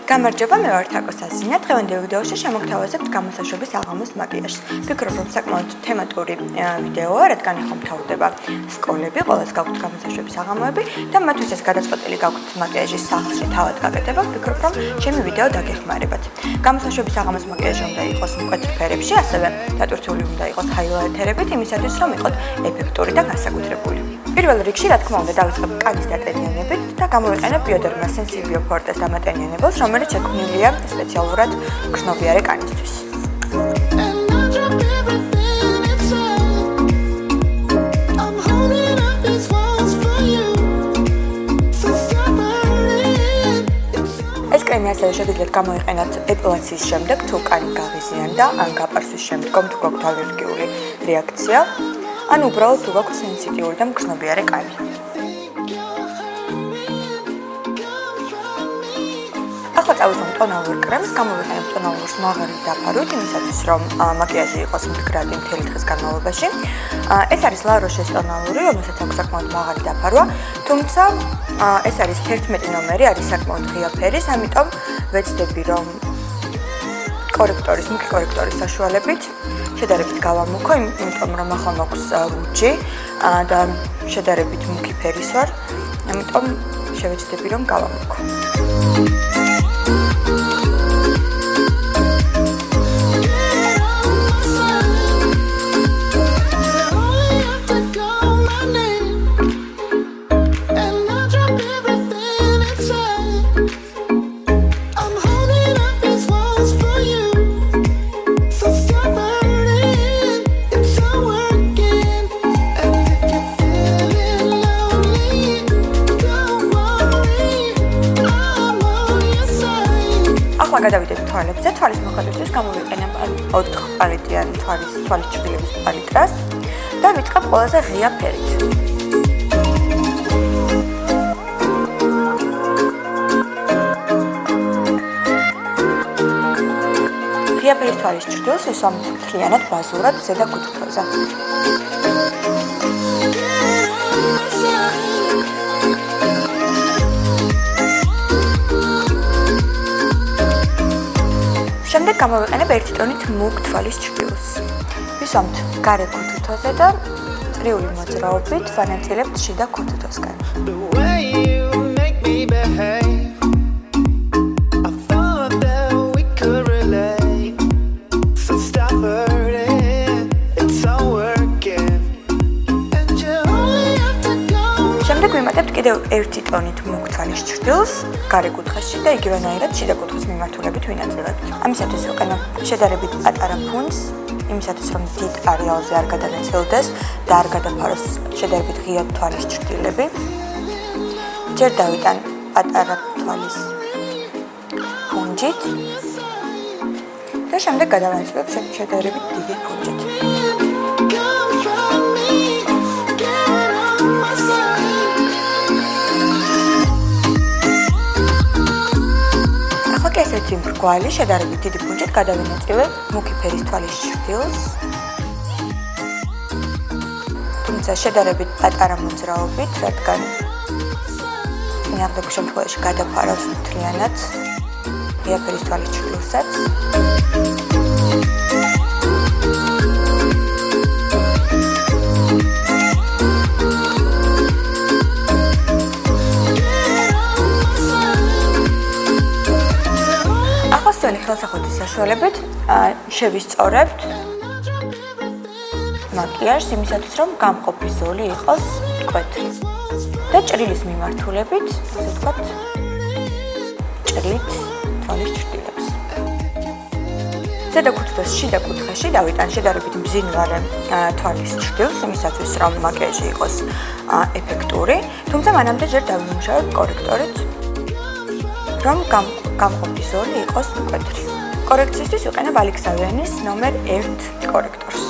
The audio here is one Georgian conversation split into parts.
გამარჯობა, მე ვარ თაკო სასინა. დღევანდელ ვიდეოში შემოგთავაზებთ გამოსაშვების საღამოს მაკიაჟს. ვფიქრობ, რომ საკმაოდ თემატური ვიდეოა, რადგან ახლა მთავრდება სკოლები, ყოველს გაქვთ გამოსაშვების საღამოები და მათთვის გადაწყვეტილი გაქვთ მაკიაჟის სახლში თავად გაკეთება. ვფიქრობ, რომ ჩემი ვიდეო დაგეხმარებათ. გამოსაშვების საღამოს მაკიაჟი უნდა იყოს მკვეთრ ფერებში, ასევე დატვირთული უნდა იყოს ჰაილაითერებით, იმისათვის რომ იყოთ ეფექტური და განსაკუთრებული. პირველ რიგში, რა თქმა უნდა, დავიწყებ კანის დატენიანებით და გამოვიყენებ ბიოდერმა სენსიბიო ფორტეს დამატენიანებელს, რომელიც შექმნილია სპეციალურად გრძნობიარე კანისთვის. ეს კრემი ასევე შეგიძლიათ გამოიყენოთ ეპილაციის შემდეგ, თუ კანი გაღიზიან და ან გაპარსვის შემდგომ, თუ გაქვთ ალერგიული რეაქცია, ან უბრალოდ თუ გაქვთ სენსიტიური და მგრძნობიარე კანი. ახლა წავისვამ ტონალურ კრემს, გამოვიყენებ ტონალურს მაღალი დაფარვით, იმისათვის რომ მაკიაჟი იყოს მდგრადი მთელი დღის განმავლობაში. ეს არის La Roche-ის ტონალური, რომელსაც აქვს საკმაოდ მაღალი დაფარვა, თუმცა ეს არის 11 ნომერი, არის საკმაოდ ღია ფერის, ამიტომ ვეცდები რომ მუქი კორექტორის საშუალებით შედარებით გავამუქო, იმიტომ რომ ახლა მაქვს რუჯი და შედარებით მუქი ფერის ვარ, ამიტომ შევეცდები რომ გავამუქო. გადავიდეთ თვალებზე, თვალის მოხატვისთვის გამოვიყენებ 4 პალეტიან თვალის ჩრდილების პალიტრას და ვიწყებ ყველაზე ღია ფერით. ღია ფერის თვალის ჩრდილს ვისვამთ მთლიანად ბაზურად ზედა კუთხეზე. შემდეგ გამოვიყენებ 1 ტონით მუქ თვალის ჩრდილს. ვისვამთ გარე ქუთუთოზე და წრიული მოძრაობით ვანაწილებთ შიდა ქუთუთოსგან. შემდეგ ვიმატებთ კიდევ 1 ტონით მუქ თვალის ჩრდილს გარე კუთხეში და იგივენაირად შიდა კუთხის მიმართულებით ვინაწილებთ. ამისათვის ვიყენებ შედარებით პატარა ფუნს, იმისათვის რომ დიდ არეალზე არ გადანაწილდეს და არ გადაფაროს შედარებით ღია თვალის ჩრდილები. ჯერ დავიტან პატარა თვალის ფუნჯით და შემდეგ გადავანაწილებ შედარებით დიდი ფუნჯით. ესეთი მრგვალი შედარებით დიდი ფუნჯით გადავინაწილებ მუქი ფერის თვალის ჩრდილს, თუმცა შედარებით პატარა მოძრაობით, რადგან წინააღმდეგ შემთხვევაში გადაფარავს მთლიანად ღია ფერის თვალის ჩრდილსაც. ხელსაყრელი საშუალებით შევისწორებთ მაკიაჟს იმისათვის რომ გამყოფი ზოლი იყოს მკვეთრი და ჭრილის მიმართულებით, ასე ვთქვათ, ჭრილით თვალის ჩრდილებს. ზედა ქუთუთოს შიდა კუთხეში დავიტან შედარებით მბზინვარე თვალის ჩრდილს, იმისათვის რომ მაკიაჟი იყოს ეფექტური, თუმცა მანამდე ჯერ დავიმუშავებ კორექტორით, რომ გამყოფი ზოლი იყოს მკვეთრი. კორექციისთვის ვიყენებ ალექსავიანის ნომერ 1 კორექტორს.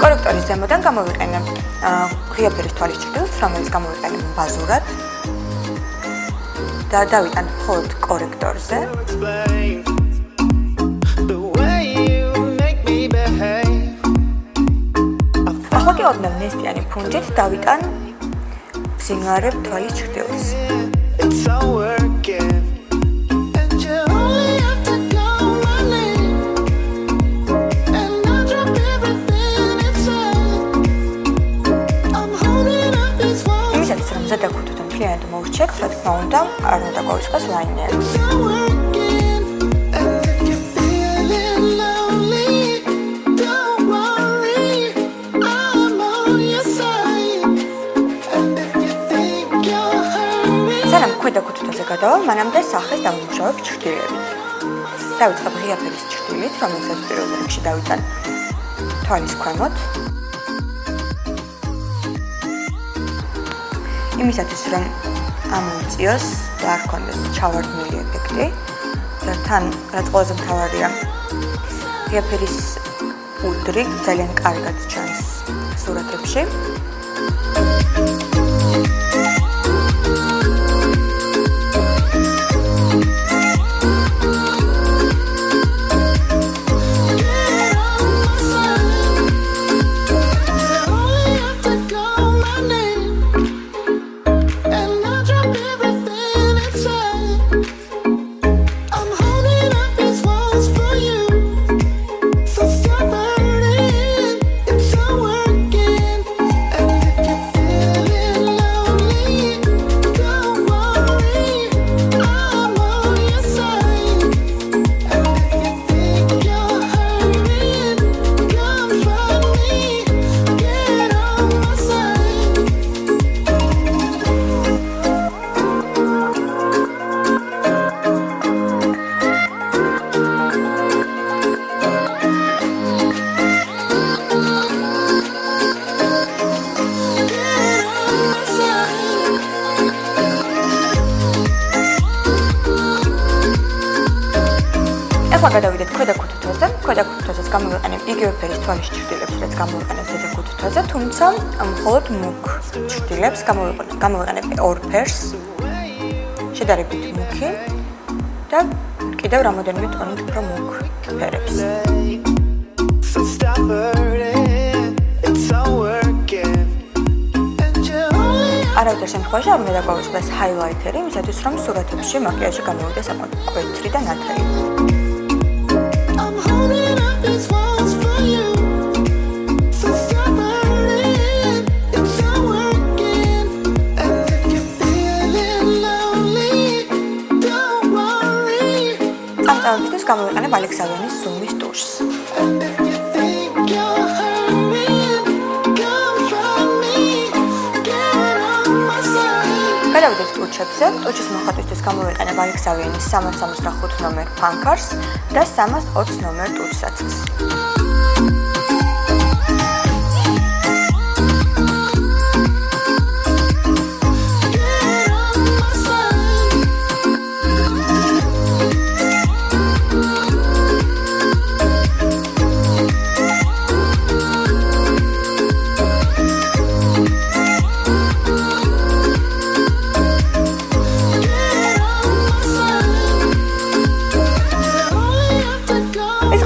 კორექტორის ზემოდან გამოვიყენებ ღია ფერის თვალის ჩრდილს, რომელიც გამოვიყენებ ბაზურად. და დავიტან მხოლოდ კორექტორზე. ახლა კი ოდნავ ნესტიანი ფუნჯით დავიტან მძინვარე თვალის ჩრდილს. ზედაქუთოთ მთლიანად მოვირჩიეთ, რა თქმა უნდა, არ უნდა გავიწყოს ლაინერი. სანამ ქვედაქუთუთაზე გადავალ, მანამდე სახეს დავიმუშავებ ჩრდილებით. დავიწყებ ღია ფერის ჩრდილით, რომელსაც პირველ რიგში დავიტან თვალის ქვემოთ. იმისათვის რომ ამოიწიოს და არ ქონდეს ჩავარდნილი ეფექტი და თან რაც ყველაზე მთავარია ღია ფერის პუდრი ძალიან კარგად ჩანს სურათებში. გადავიდეთ ქვედაქუთუთაზე. ქვედაქუთუთაზეც გამოვიყენებ იგივე ფერის თვალის ჩრდილებს, რაც გამოვიყენებ ზედაქუთუთაზე, თუმცა მხოლოდ მუქ ჩრდილებს გამოვიყენებ ორ ფერს, შედარებით მუქი და კიდევ რამოდენიმე ტონით უფრო მუქ ფერებს. არავითარ შემთხვევაში არ უნდა გავიწყდეს ჰაილაითერი, იმისათვის რომ სურათებში მაკიაჟი გამოვიდეს საკმაოდ მკვეთრი და ნათელი. ამისთვის გამოვიყენებ ალექსავენის ზუმის ტურს. გადავიდეთ ტუჩებზე. ტუჩის მოხატვისთვის გამოვიყენებ ალექსავენის 365 ნომერ ფანკარს და 320 ნომერ ტუჩსაცმელს.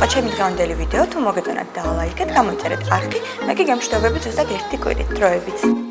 ჩემი დღევანდელი ვიდეო თუ მოგეწონათ და ლაიქეთ, გამოიწერეთ არხი, მე კი გემშვიდობებით ზუსტად ერთი კვირით დროებით.